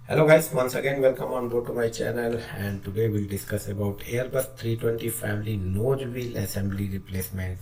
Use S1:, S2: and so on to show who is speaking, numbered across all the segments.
S1: Hello guys, once again welcome on board to my channel, and today we'll discuss about Airbus 320 family nose wheel assembly replacement.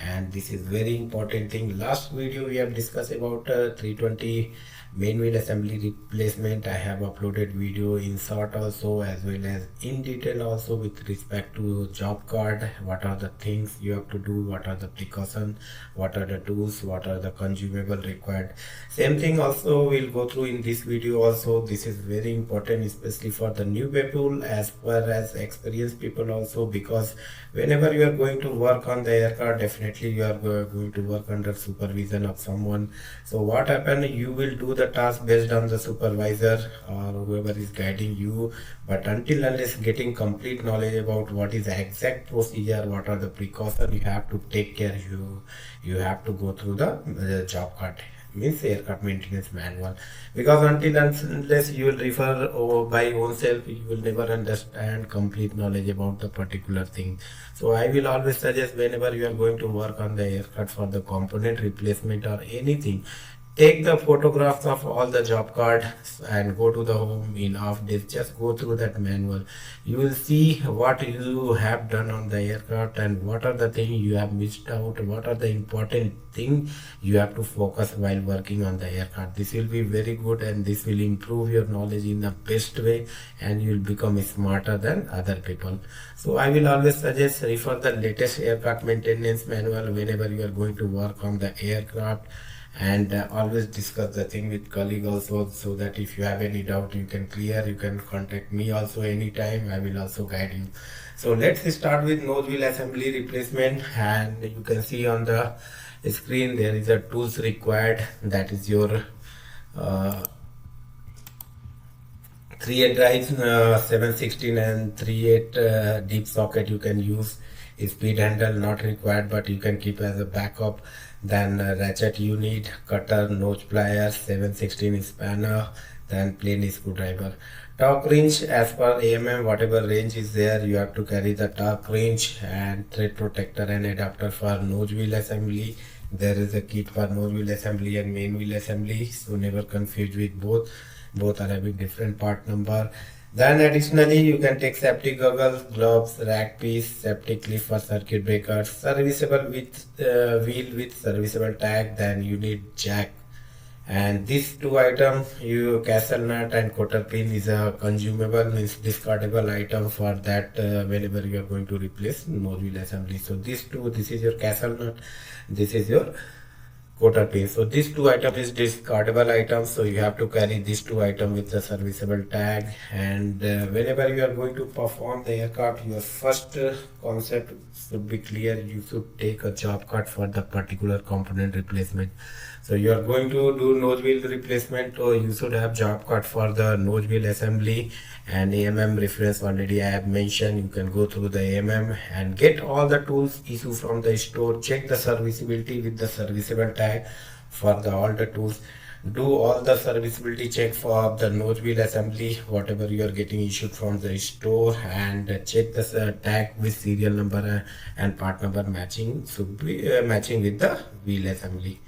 S1: And this is very important thing. Last video we have discussed about 320 main wheel assembly replacement. I have uploaded video in short also as well as in detail also with respect to job card, what are the things you have to do, what are the precautions, what are the tools, what are the consumable required. Same thing also we'll go through in this video also. This is very important especially for the new people as well as experienced people also, because whenever you are going to work on the aircraft, definitely you are going to work under supervision of someone. So what happen, you will do the task based on the supervisor or whoever is guiding you, but until unless getting complete knowledge about what is the exact procedure, what are the precautions you have to take care, you have to go through the job card, means aircraft maintenance manual, because until unless you will refer or by ownself, you will never understand complete knowledge about the particular thing. So I will always suggest, whenever you are going to work on the aircraft for the component replacement or anything, take the photographs of all the job cards and go to the home in off days. Just go through that manual. You will see what you have done on the aircraft and what are the things you have missed out, what are the important things you have to focus while working on the aircraft. This will be very good and this will improve your knowledge in the best way, and you will become smarter than other people. So I will always suggest refer the latest aircraft maintenance manual whenever you are going to work on the aircraft, and always discuss the thing with colleague also, so that if you have any doubt you can clear. You can contact me also anytime. I will also guide you. So let's start with nose wheel assembly replacement. And you can see on the screen there is a tools required, that is your 3/8 drive, 716 and 3/8 deep socket you can use. Speed handle not required, but you can keep as a backup. Then ratchet you need, cutter, notch pliers, 716 spanner, then plain screwdriver. Torque wrench, as per AMM, whatever range is there, you have to carry the torque wrench, and thread protector and adapter for nose wheel assembly. There is a kit for nose wheel assembly and main wheel assembly, so never confuse with both. Both are having different part number. Then additionally you can take safety goggles, gloves, rack piece, safety clip for circuit breakers, serviceable with wheel with serviceable tag. Then you need jack, and these two items, you castle nut and cotter pin is a consumable, means discardable item for that whenever you are going to replace nose wheel assembly. So these two, this is your castle nut, this is your quarter piece. So these two items is discardable items, so you have to carry these two items with the serviceable tag. And whenever you are going to perform the aircraft, your first concept should be clear. You should take a job card for the particular component replacement. So you are going to do nose wheel replacement, so you should have job card for the nose wheel assembly, and AMM reference already I have mentioned. You can go through the AMM and get all the tools issued from the store. Check the serviceability with the serviceable tag for the all the tools. Do all the serviceability check for the nose wheel assembly, whatever you are getting issued from the store, and check the tag with serial number and part number matching, should be matching with the wheel assembly.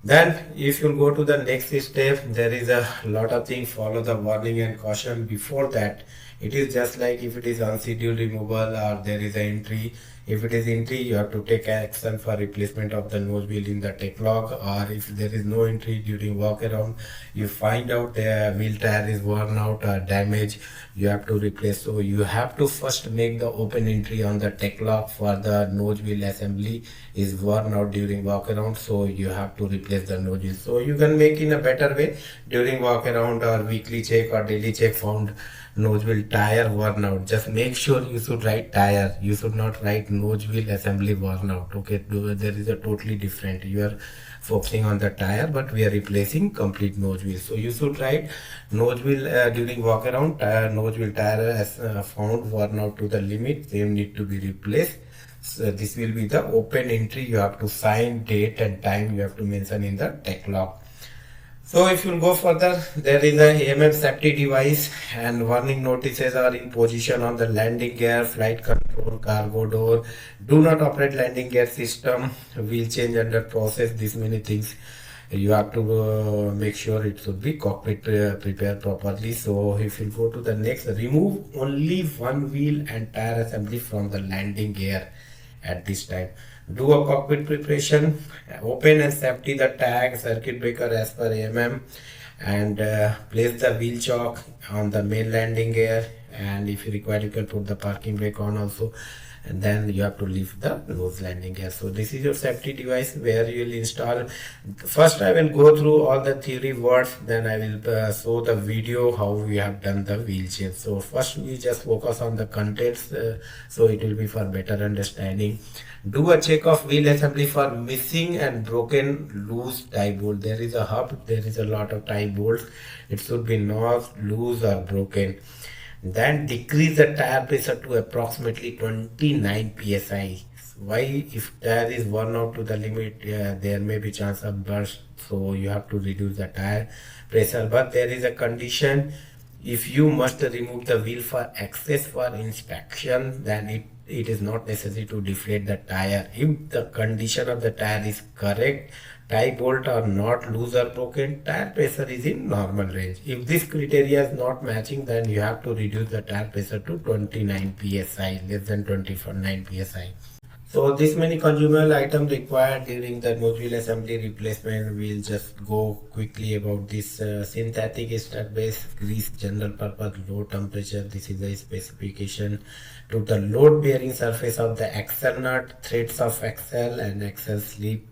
S1: Then if you go to the next step, there is a lot of things. Follow the warning and caution before that. It is just like if it is unscheduled removal or there is an entry. If it is entry, you have to take action for replacement of the nose wheel in the tech log. Or if there is no entry during walk around, you find out the wheel tire is worn out or damaged, you have to replace. So you have to first make the open entry on the tech log for the nose wheel assembly is worn out during walk around, so you have to replace the nose wheel. So you can make in a better way during walk around or weekly check or daily check, found nose wheel tire worn out. Just make sure you should write tire, you should not write nose wheel assembly worn out. Okay, there is a totally different. You are focusing on the tire, but we are replacing complete nose wheel. So you should write nose wheel during walk around, nose wheel tire has found worn out to the limit, they need to be replaced. So this will be the open entry. You have to sign, date and time you have to mention in the tech log. So if you go further, there is a AMM safety device, and warning notices are in position on the landing gear, flight control, cargo door. Do not operate landing gear system, wheel change under process, these many things. you have to make sure it should be cockpit prepared properly. So if you go to the next, remove only one wheel and tire assembly from the landing gear at this time. Do a cockpit preparation, open and safety the tag circuit breaker as per AMM, and place the wheel chock on the main landing gear, and if you require you can put the parking brake on also, and then you have to leave the nose landing gear. So this is your safety device where you will install. First I will go through all the theory words, then I will show the video how we have done the wheel change. So first we just focus on the contents, so it will be for better understanding. Do a check of wheel assembly for missing and broken loose tie bolt. There is a hub, there is a lot of tie bolts, it should be not loose or broken. Then decrease the tire pressure to approximately 29 psi. Why? If tire is worn out to the limit, there may be chance of burst, so you have to reduce the tire pressure. But there is a condition: if you must remove the wheel for access for inspection, then it is not necessary to deflate the tire. If the condition of the tire is correct, tie bolt are not loose or broken, tire pressure is in normal range. If this criteria is not matching, then you have to reduce the tire pressure to 29 psi, less than 29 psi. So this many consumable items required during the nose wheel assembly replacement. We'll just go quickly about this. Synthetic stud base grease, general purpose, low temperature. This is the specification. To the load bearing surface of the axle nut, threads of axle and axle sleeve.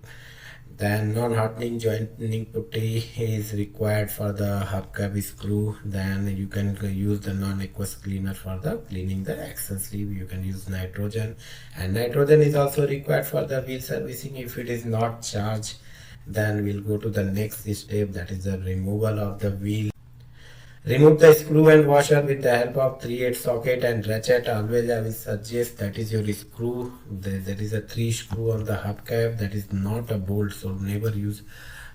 S1: Then non-hardening joining putty is required for the hubcap screw. Then you can use the non-aqueous cleaner for the cleaning the axle sleeve. You can use nitrogen, and nitrogen is also required for the wheel servicing. If it is not charged, then we'll go to the next step, that is the removal of the wheel. Remove the screw and washer with the help of 3/8 socket and ratchet. Always I will suggest that is your screw. There is a 3 screw on the hubcap, that is not a bolt, so never use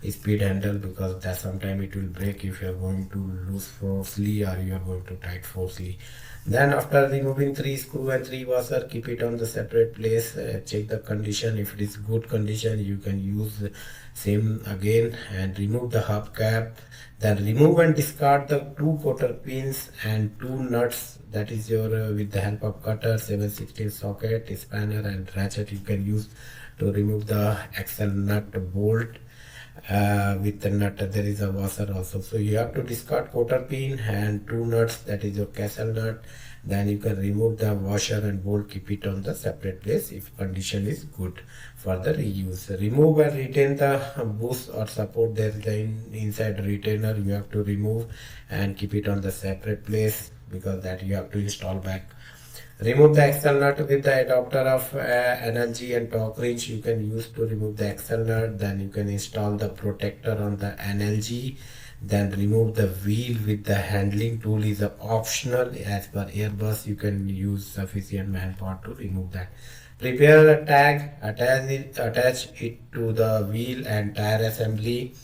S1: a speed handle, because that sometime it will break if you are going to loose forcefully or you are going to tight forcefully. Then after removing 3 screw and 3 washer, keep it on the separate place. Check the condition. If it is good condition, you can use the same again and remove the hubcap. Then remove and discard the 2 quarter pins and 2 nuts, that is your with the help of cutter, 7/16 socket, spanner and ratchet you can use to remove the axle nut bolt. With the nut there is a washer also, so you have to discard quarter pin and 2 nuts, that is your castle nut. Then you can remove the washer and bolt, keep it on the separate place if condition is good for the reuse. Remove and retain the bush or support. There is the inside retainer, you have to remove and keep it on the separate place, because that you have to install back. Remove the axle nut with the adapter of NLG and torque wrench you can use to remove the axle nut. Then you can install the protector on the NLG. Then remove the wheel with the handling tool is optional. As per Airbus, you can use sufficient manpower to remove that. Prepare a tag, attach it to the wheel and tire assembly.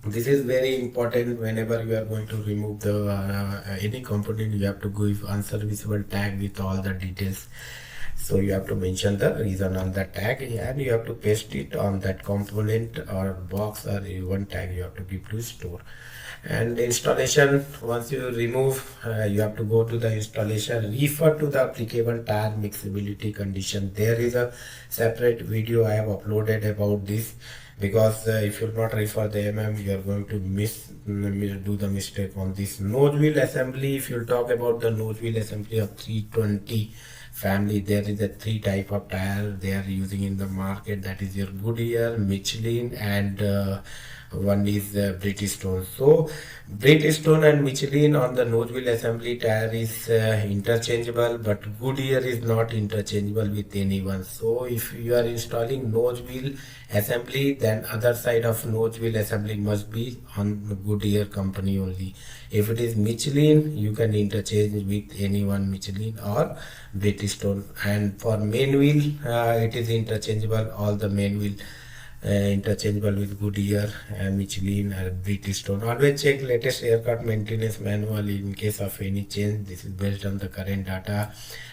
S1: This is very important. Whenever you are going to remove the any component, you have to give unserviceable tag with all the details. So you have to mention the reason on the tag, and you have to paste it on that component or box, or one tag you have to give to store. And installation, once you remove, you have to go to the installation, refer to the applicable tire mixability condition. There is a separate video I have uploaded about this, because if you not refer the you are going to do the mistake on this nose wheel assembly. If you talk about the nose wheel assembly of 320 family, there is a 3 type of tire they are using in the market, that is your Goodyear, Michelin and one is Bridgestone. So Bridgestone and Michelin on the nose wheel assembly tire is interchangeable, but Goodyear is not interchangeable with anyone. So if you are installing nose wheel assembly, then other side of nose wheel assembly must be on the Goodyear company only. If it is Michelin, you can interchange with anyone, Michelin or Bridgestone. And for main wheel, it is interchangeable, all the main wheel interchangeable with Goodyear, Michelin or Bridgestone. Always check latest aircraft maintenance manual in case of any change. This is based on the current data.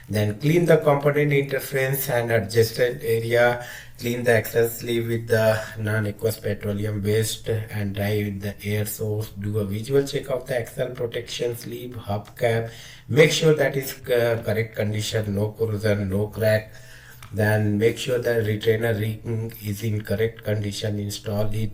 S1: Then clean the component interface and adjacent area. Clean the axle sleeve with the non-aqueous petroleum based and dry with the air source. Do a visual check of the axle protection sleeve, hubcap. Make sure that is correct condition, no corrosion, no crack. Then make sure the retainer ring is in correct condition. Install it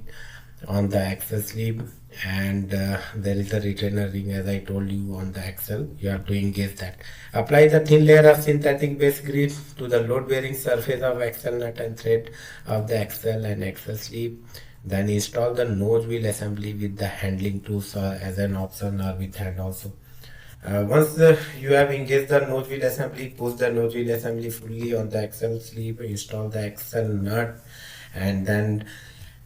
S1: on the axle sleeve, and there is a retainer ring as I told you on the axle. You have to engage that. Apply the thin layer of synthetic base grip to the load bearing surface of axle nut and thread of the axle and axle sleeve. Then install the nose wheel assembly with the handling tools as an option, or with hand also. Once you have engaged the nose wheel assembly, push the nose wheel assembly fully on the axle sleeve, install the axle nut, and then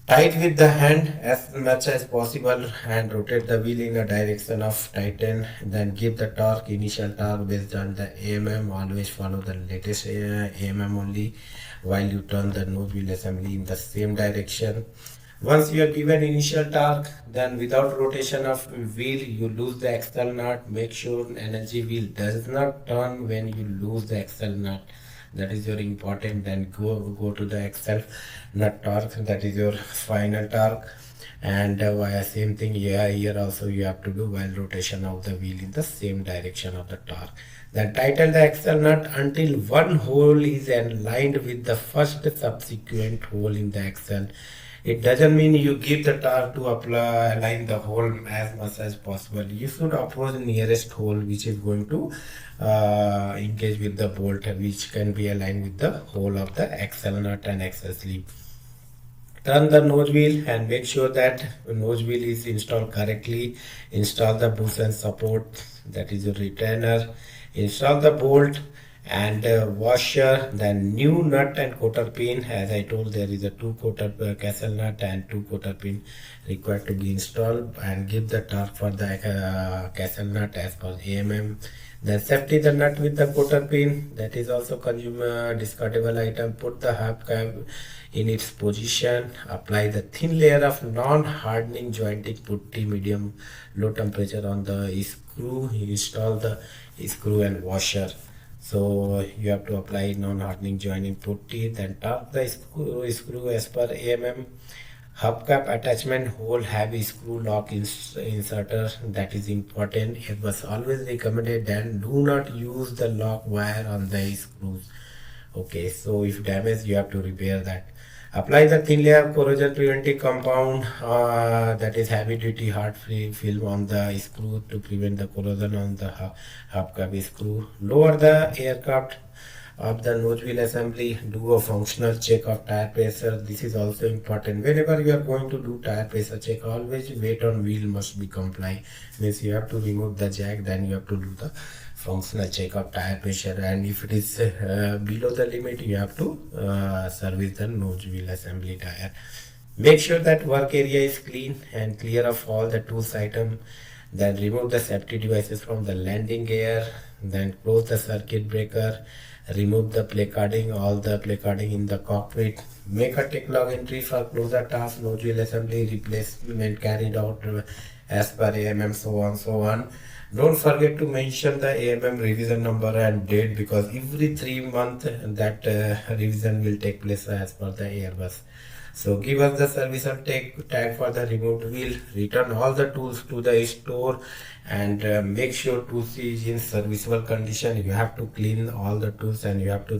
S1: tight with the hand as much as possible and rotate the wheel in a direction of tighten. Then give the torque, initial torque based on the AMM. Always follow the latest AMM only while you turn the nose wheel assembly in the same direction. Once you have given initial torque, then without rotation of wheel, you lose the axle nut. Make sure energy wheel does not turn when you lose the axle nut. That is your important. Then go to the axle nut torque. That is your final torque. And same thing here also you have to do while rotation of the wheel in the same direction of the torque. Then tighten the axle nut until one hole is aligned with the first subsequent hole in the axle. It doesn't mean you give the torque to align the hole as much as possible. You should approach the nearest hole which is going to engage with the bolt, which can be aligned with the hole of the axle nut and axle sleeve. Turn the nose wheel and make sure that the nose wheel is installed correctly. Install the bush and support, that is your retainer. Install the bolt and washer. Then new nut and cotter pin. As I told, there is a 2 cotter castle nut and 2 cotter pin required to be installed, and give the torque for the castle nut as per AMM. Then safety the nut with the cotter pin, that is also consumer discardable item. Put the hubcap in its position. Apply the thin layer of non-hardening jointing putty, medium low temperature on the screw. Install the screw and washer. So you have to apply non-hardening joining putty. Then torque the screw as per AMM. Hubcap attachment hole have a screw lock inserter, that is important. Airbus always recommended that do not use the lock wire on the screws. Okay, so if damaged, you have to repair that. Apply the thin layer of corrosion preventing compound, that is heavy duty hard film on the screw to prevent the corrosion on the hubcap screw. Lower the aircraft of the nose wheel assembly. Do a functional check of tire pressure. This is also important. Whenever you are going to do tire pressure check, always weight on wheel must be compliant. Means you have to remove the jack, then you have to do the functional check of tire pressure, and if it is below the limit, you have to service the nose wheel assembly tire. Make sure that work area is clean and clear of all the tools item. Then remove the safety devices from the landing gear. Then close the circuit breaker. Remove the placarding, all the placarding in the cockpit. Make a tech log entry for closer task, nose wheel assembly replacement carried out as per AMM, so on, so on. Don't forget to mention the AMM revision number and date, because every 3 months that revision will take place as per the Airbus. So give us the service and tag for the removed wheel. Return all the tools to the store and make sure tools is in serviceable condition. You have to clean all the tools and you have to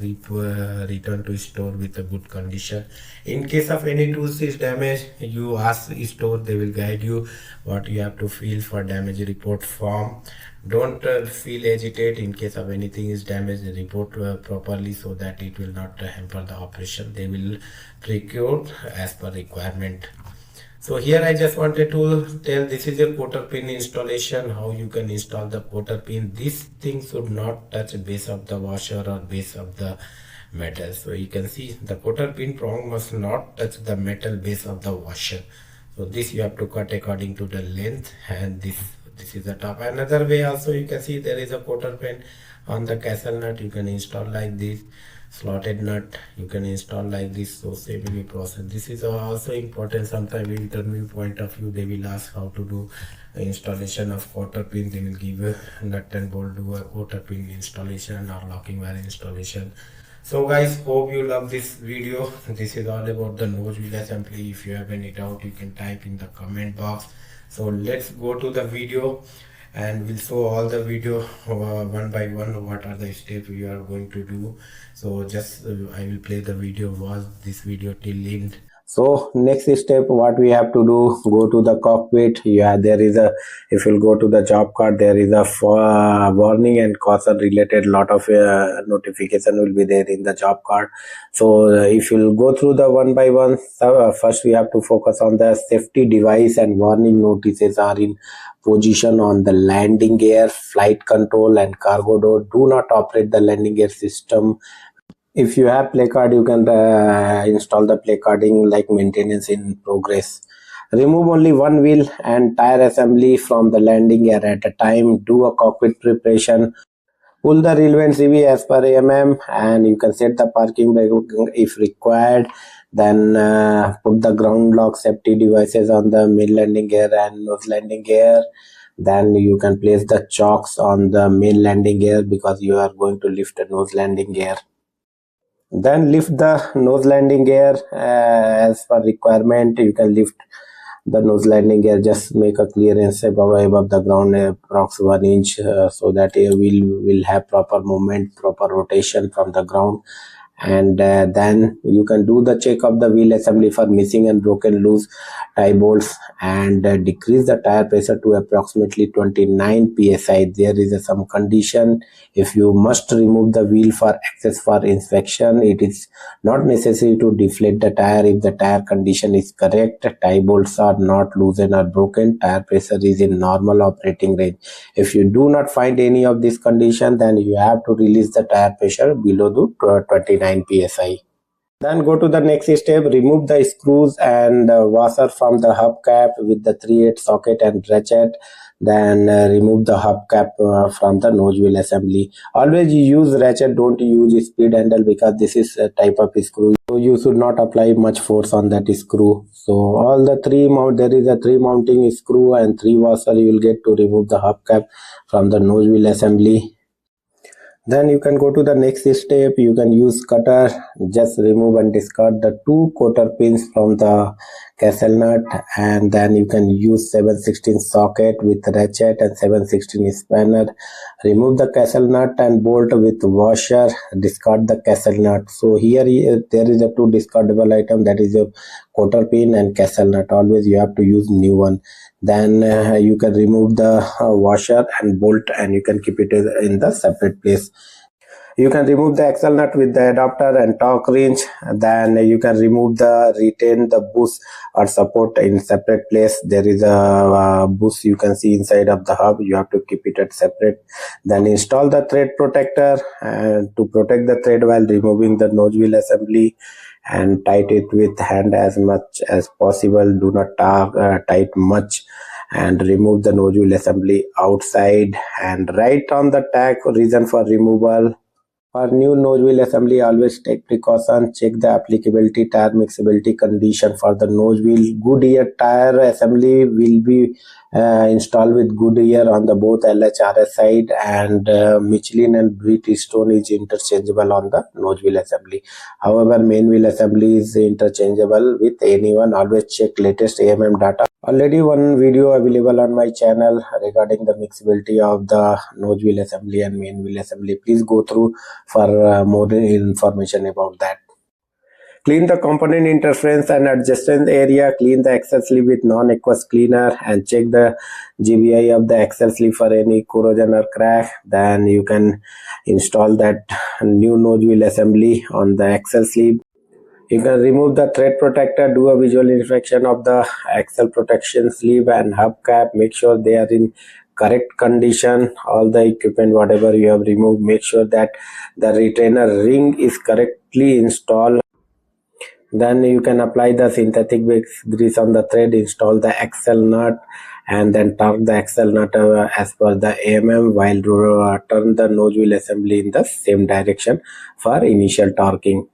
S1: return to store with a good condition. In case of any tools is damaged, you ask store, they will guide you what you have to fill for damage report form. Don't feel agitate. In case of anything is damaged, report properly so that it will not hamper the operation. They will procure as per requirement. So here I just wanted to tell, this is your cotter pin installation, how you can install the cotter pin. This thing should not touch base of the washer or base of the metal. So you can see the cotter pin prong must not touch the metal base of the washer. So this you have to cut according to the length, and this This is the top. Another way also, you can see there is a quarter pin on the castle nut. You can install like this. Slotted nut you can install like this. So same process. This is also important. Sometimes interview point of view, they will ask how to do installation of quarter pin. They will give a nut and bolt, do a quarter pin installation or locking wire installation. So guys, hope you love this video. This is all about the nose wheel assembly. If you have any doubt, you can type in the comment box. So let's go to the video and we'll show all the video one by one, what are the steps we are going to do. So just I will play the video, watch this video till end. So next step, what we have to do, go to the cockpit. Yeah, there is a, if you'll go to the job card, there is a warning and caution related lot of notification will be there in the job card. So if you'll go through the one by one, first we have to focus on the safety device and warning notices are in position on the landing gear, flight control and cargo door. Do not operate the landing gear system. If you have placard, you can install the placarding like maintenance in progress. Remove only one wheel and tire assembly from the landing gear at a time. Do a cockpit preparation. Pull the relevant CV as per AMM and you can set the parking brake if required. Then put the ground lock safety devices on the main landing gear and nose landing gear. Then you can place the chocks on the main landing gear because you are going to lift the nose landing gear. Then lift the nose landing gear as per requirement. You can lift the nose landing gear, just make a clearance above the ground approx 1 inch so that it will have proper movement, proper rotation from the ground. And then you can do the check of the wheel assembly for missing and broken loose tie bolts and decrease the tire pressure to approximately 29 psi. There is some condition. If you must remove the wheel for access for inspection, it is not necessary to deflate the tire if the tire condition is correct, tie bolts are not loosened or broken, tire pressure is in normal operating range. If you do not find any of this condition, then you have to release the tire pressure below the 29 psi. Then go to the next step, remove the screws and washer from the hubcap with the 3/8 socket and ratchet. Then remove the hubcap from the nose wheel assembly. Always use ratchet, don't use speed handle because this is a type of screw. So you should not apply much force on that screw. So all the three mount, there is a 3 mounting screw and 3 washer you will get to remove the hubcap from the nose wheel assembly. Then you can go to the next step. You can use cutter, just remove and discard the 2 quarter pins from the castle nut, and then you can use 7/16 socket with ratchet and 7/16 spanner. Remove the castle nut and bolt with washer, discard the castle nut. So here there is a 2 discardable item, that is a quarter pin and castle nut. Always you have to use new one. Then you can remove the washer and bolt and you can keep it in the separate place. You can remove the axle nut with the adapter and torque wrench. Then you can retain the bush or support in separate place. There is a bush you can see inside of the hub. You have to keep it at separate. Then install the thread protector to protect the thread while removing the nose wheel assembly, and tight it with hand as much as possible. Do not tight much, and remove the nose wheel assembly outside and write on the tag reason for removal. For new nose wheel assembly, always take precaution. Check the applicability tire mixability condition for the nose wheel. Goodyear tire assembly will be installed with Goodyear on the both LHRS side, and Michelin and Bridgestone is interchangeable on the nose wheel assembly. However, main wheel assembly is interchangeable with anyone. Always check latest AMM data. Already one video available on my channel regarding the mixability of the nose wheel assembly and main wheel assembly. Please go through for more information about that. Clean the component interference and adjustment area. Clean the axle sleeve with non-aqueous cleaner and check the GBI of the axle sleeve for any corrosion or crack. Then you can install that new nose wheel assembly on the axle sleeve. You can remove the thread protector, do a visual inspection of the axle protection sleeve and hubcap. Make sure they are in correct condition. All the equipment whatever you have removed, make sure that the retainer ring is correctly installed. Then you can apply the synthetic grease on the thread, install the axle nut and then torque the axle nut as per the AMM, while turn the nose wheel assembly in the same direction for initial torquing.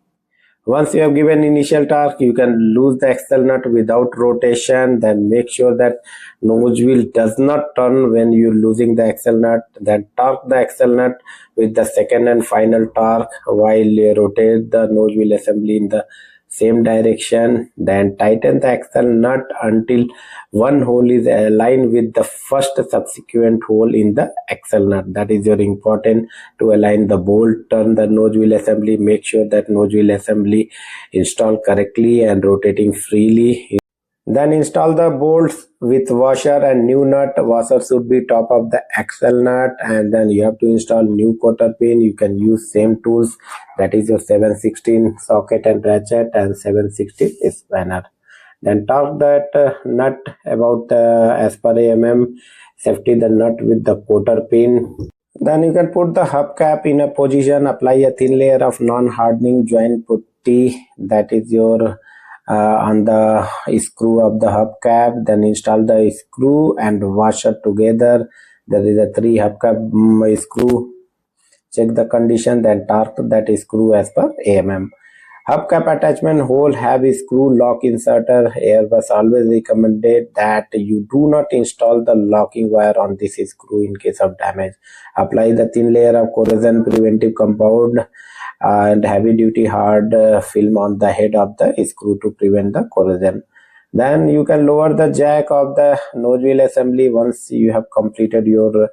S1: Once you have given initial torque, you can lose the axle nut without rotation. Then make sure that nose wheel does not turn when you're losing the axle nut. Then torque the axle nut with the second and final torque while you rotate the nose wheel assembly in the same direction. Then tighten the axle nut until one hole is aligned with the first subsequent hole in the axle nut. That is your important to align the bolt. Turn the nose wheel assembly. Make sure that nose wheel assembly installed correctly and rotating freely. Then install the bolts with washer and new nut. Washer should be top of the axle nut, and then you have to install new quarter pin. You can use same tools, that is your 716 socket and ratchet and 716 spanner. Then torque that nut about as per AMM. Safety the nut with the quarter pin. Then you can put the hubcap in a position. Apply a thin layer of non-hardening joint putty, that is your on the screw of the hubcap. Then install the screw and washer together. There is a 3 hubcap screw. Check the condition, then torque that screw as per AMM. Hubcap attachment hole have a screw lock inserter. Airbus always recommended that you do not install the locking wire on this screw in case of damage. Apply the thin layer of corrosion preventive compound and heavy duty hard film on the head of the screw to prevent the corrosion. Then you can lower the jack of the nose wheel assembly. Once you have completed your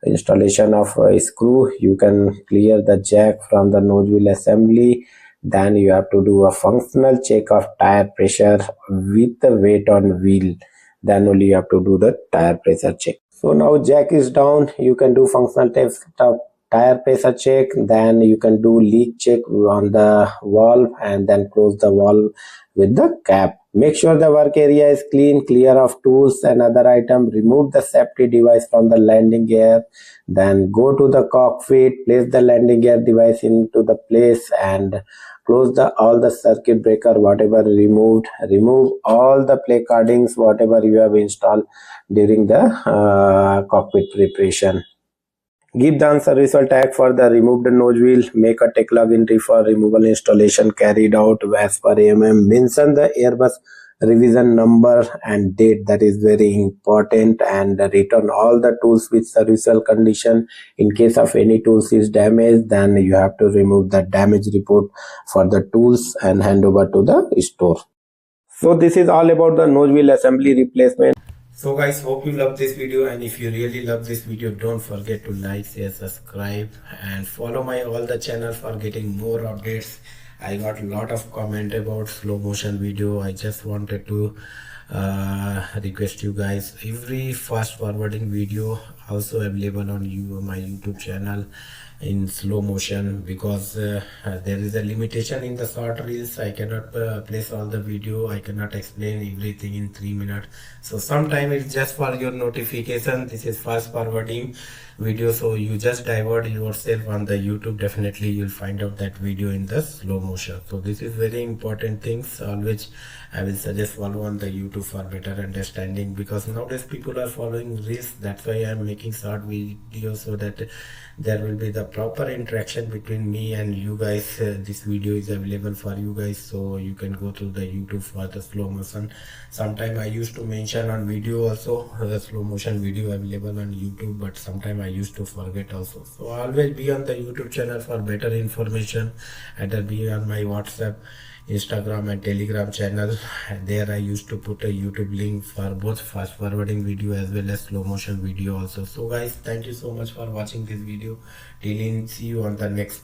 S1: installation of a screw, you can clear the jack from the nose wheel assembly. Then you have to do a functional check of tire pressure with the weight on wheel. Then only you have to do the tire pressure check. So now jack is down, you can do functional test of tire pressure check. Then you can do leak check on the valve and then close the valve with the cap. Make sure the work area is clean, clear of tools and other items. Remove the safety device from the landing gear. Then go to the cockpit, place the landing gear device into the place and close all the circuit breaker whatever removed. Remove all the play cardings whatever you have installed during the cockpit preparation. Give the answer result tag for the removed nose wheel. Make a tech log entry for removal installation carried out as per AMM. Mention the Airbus revision number and date, that is very important, and return all the tools with serviceable condition. In case of any tools is damaged, then you have to remove the damage report for the tools and hand over to the store. So this is all about the nose wheel assembly replacement. So guys, hope you love this video, and if you really love this video, don't forget to like, share, subscribe and follow my all the channel for getting more updates. I got a lot of comment about slow motion video. I just wanted to request you guys, every fast forwarding video also available on my YouTube channel in slow motion, because there is a limitation in the short reels. I cannot place all the video, I cannot explain everything in 3 minutes. So sometime it's just for your notification. This is fast forwarding video, so you just divert yourself on the YouTube, definitely you'll find out that video in the slow motion. So this is very important things. Always I will suggest follow on the YouTube for better understanding, because nowadays people are following reels. That's why I'm making short videos, so that there will be the proper interaction between me and you guys. This video is available for you guys, so you can go to the YouTube for the slow motion. Sometime I used to mention on video also the slow motion video available on YouTube, but sometime I used to forget also. So always be on the YouTube channel for better information, and be on my WhatsApp, Instagram and Telegram channel. There I used to put a YouTube link for both fast forwarding video as well as slow motion video also. So guys, thank you so much for watching this video. Till then, see you on the next